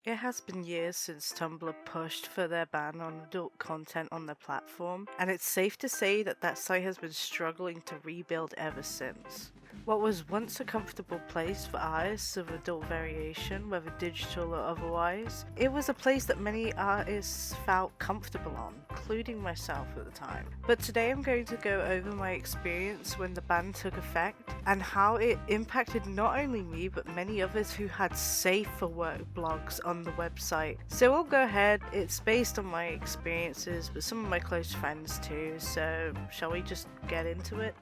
It has been years since Tumblr pushed for their ban on adult content on their platform, and it's safe to say that that site has been struggling to rebuild ever since. What was once a comfortable place for artists of adult variation, whether digital or otherwise, it was a place that many artists felt comfortable on, including myself at the time. But today I'm going to go over my experience when the ban took effect, and how it impacted not only me but many others who had safe for work blogs on the website. So we'll go ahead, it's based on my experiences but some of my close friends too, so shall we just get into it?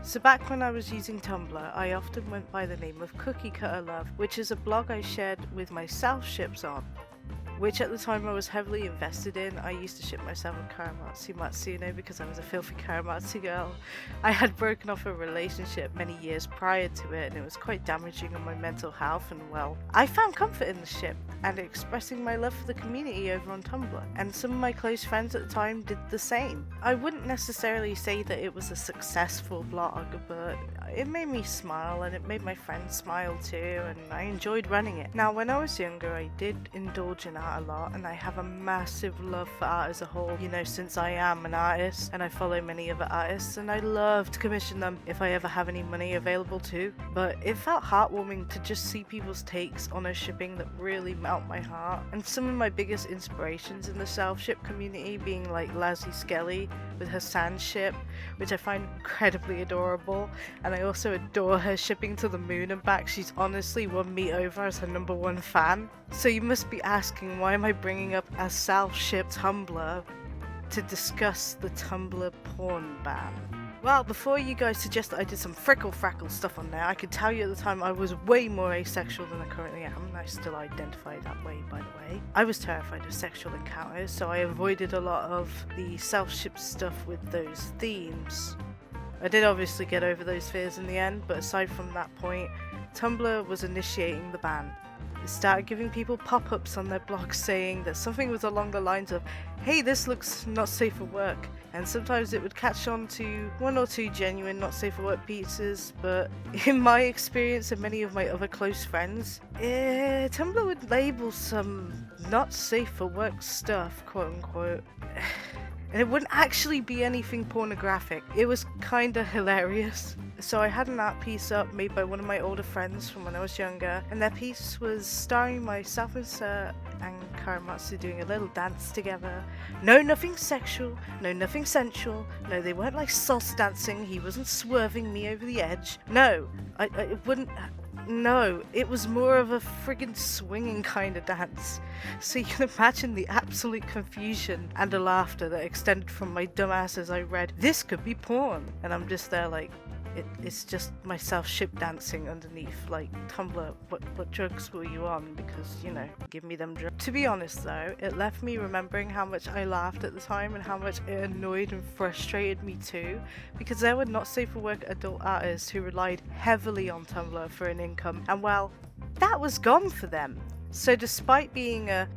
So back when I was using Tumblr, I often went by the name of Cookie Cutter Love, which is a blog I shared with my self-ships on, which at the time I was heavily invested in. I used to ship myself with Karamatsu Matsuno because I was a filthy Karamatsu girl. I had broken off a relationship many years prior to it, and it was quite damaging on my mental health, and well, I found comfort in the ship and expressing my love for the community over on Tumblr, and some of my close friends at the time did the same. I wouldn't necessarily say that it was a successful blog, but it made me smile and it made my friends smile too, and I enjoyed running it. Now when I was younger I did indulge in art a lot, and I have a massive love for art as a whole, you know, since I am an artist and I follow many other artists, and I love to commission them if I ever have any money available too. But it felt heartwarming to just see people's takes on a shipping that really melt my heart, and some of my biggest inspirations in the self-ship community being like Lazzy Skelly with her sand ship, which I find incredibly adorable, and I also adore her shipping to the moon and back. She's honestly won me over as her #1 fan. So you must be asking, why am I bringing up a self-ship Tumblr to discuss the Tumblr porn ban? Well, before you guys suggest that I did some frickle-frackle stuff on there, I can tell you at the time I was way more asexual than I currently am, and I still identify that way, by the way. I was terrified of sexual encounters, so I avoided a lot of the self-ship stuff with those themes. I did obviously get over those fears in the end, but aside from that point, Tumblr was initiating the ban. It started giving people pop-ups on their blogs saying that something was along the lines of, hey, this looks not safe for work, and sometimes it would catch on to 1 or 2 genuine not safe for work pieces, but in my experience and many of my other close friends, Tumblr would label some not safe for work stuff, quote unquote, and it wouldn't actually be anything pornographic. It was kinda hilarious. So I had an art piece up made by one of my older friends from when I was younger, and their piece was starring myself and Karamatsu doing a little dance together. No, nothing sexual, no, nothing sensual, no, they weren't like salsa dancing, he wasn't swerving me over the edge. No, I wouldn't. No, it was more of a friggin' swinging kind of dance. So you can imagine the absolute confusion and the laughter that extended from my dumbass as I read, "This could be porn," and I'm just there like, it's just myself ship dancing underneath, like, Tumblr, what drugs were you on? Because, you know, give me them drugs. To be honest though, it left me remembering how much I laughed at the time and how much it annoyed and frustrated me too, because there were not safe for work adult artists who relied heavily on Tumblr for an income, and well, that was gone for them. So despite being a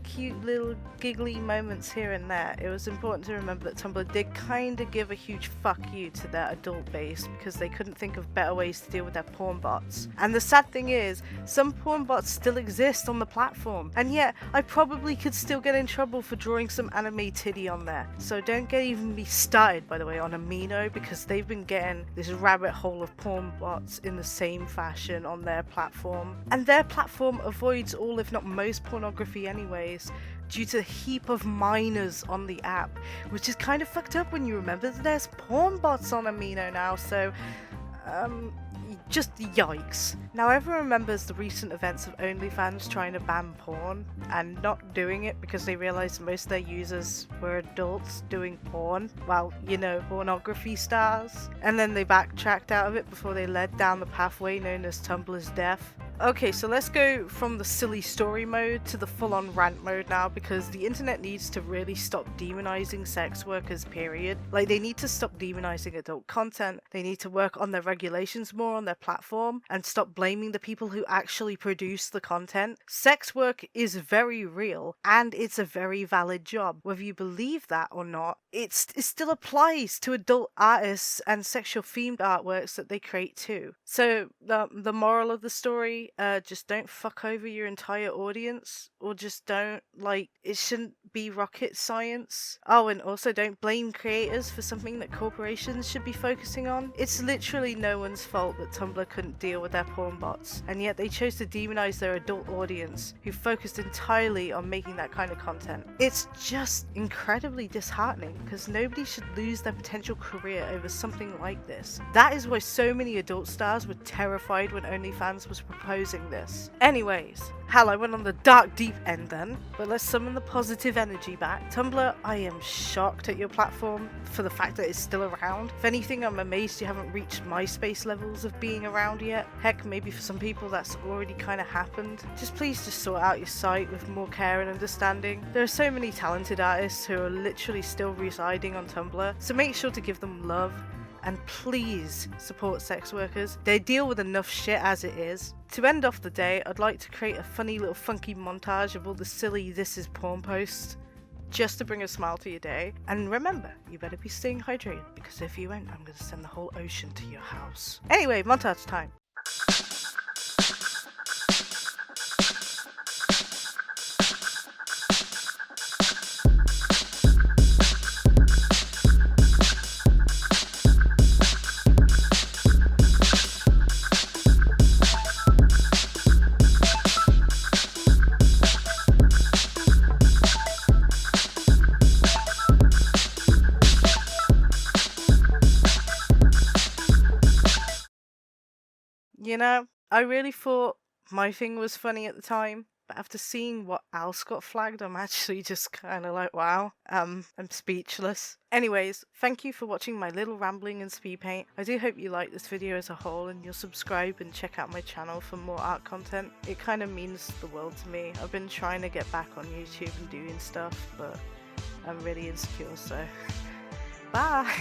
cute little giggly moments here and there, it was important to remember that Tumblr did kinda give a huge fuck you to their adult base because they couldn't think of better ways to deal with their porn bots. And the sad thing is, some porn bots still exist on the platform, and yet I probably could still get in trouble for drawing some anime titty on there. So don't get even me started, by the way, on Amino, because they've been getting this rabbit hole of porn bots in the same fashion on their platform, and their platform avoids all if not most pornography anyways, due to the heap of minors on the app, which is kind of fucked up when you remember that there's porn bots on Amino now, so just yikes. Now everyone remembers the recent events of OnlyFans trying to ban porn and not doing it because they realized most of their users were adults doing porn, well, you know, pornography stars, and then they backtracked out of it before they led down the pathway known as Tumblr's death. Okay, so let's go from the silly story mode to the full-on rant mode now, because the internet needs to really stop demonizing sex workers, period. Like, they need to stop demonizing adult content, they need to work on their regulations more on their platform, and stop blaming the people who actually produce the content. Sex work is very real, and it's a very valid job. Whether you believe that or not, it still applies to adult artists and sexual themed artworks that they create too. So, the moral of the story, just don't fuck over your entire audience, or just don't, like, it shouldn't be rocket science. Oh, and also don't blame creators for something that corporations should be focusing on. It's literally no one's fault that Tumblr couldn't deal with their porn bots, and yet they chose to demonize their adult audience, who focused entirely on making that kind of content. It's just incredibly disheartening, because nobody should lose their potential career over something like this. That is why so many adult stars were terrified when OnlyFans was proposing this. Anyways, hell, I went on the dark deep end then, but let's summon the positive energy back. Tumblr, I am shocked at your platform for the fact that it's still around. If anything, I'm amazed you haven't reached MySpace levels of being around yet. Heck, maybe for some people that's already kind of happened. Please just sort out your site with more care and understanding. There are so many talented artists who are literally still residing on Tumblr, so make sure to give them love. And please support sex workers. They deal with enough shit as it is. To end off the day, I'd like to create a funny little funky montage of all the silly "this is porn" posts, just to bring a smile to your day. And remember, you better be staying hydrated, because if you ain't, I'm gonna send the whole ocean to your house. Anyway, montage time. You know, I really thought my thing was funny at the time, but after seeing what else got flagged, I'm actually just kind of like, wow, I'm speechless. Anyways, thank you for watching my little rambling in Speedpaint. I do hope you like this video as a whole, and you'll subscribe and check out my channel for more art content. It kind of means the world to me. I've been trying to get back on YouTube and doing stuff, but I'm really insecure, so bye!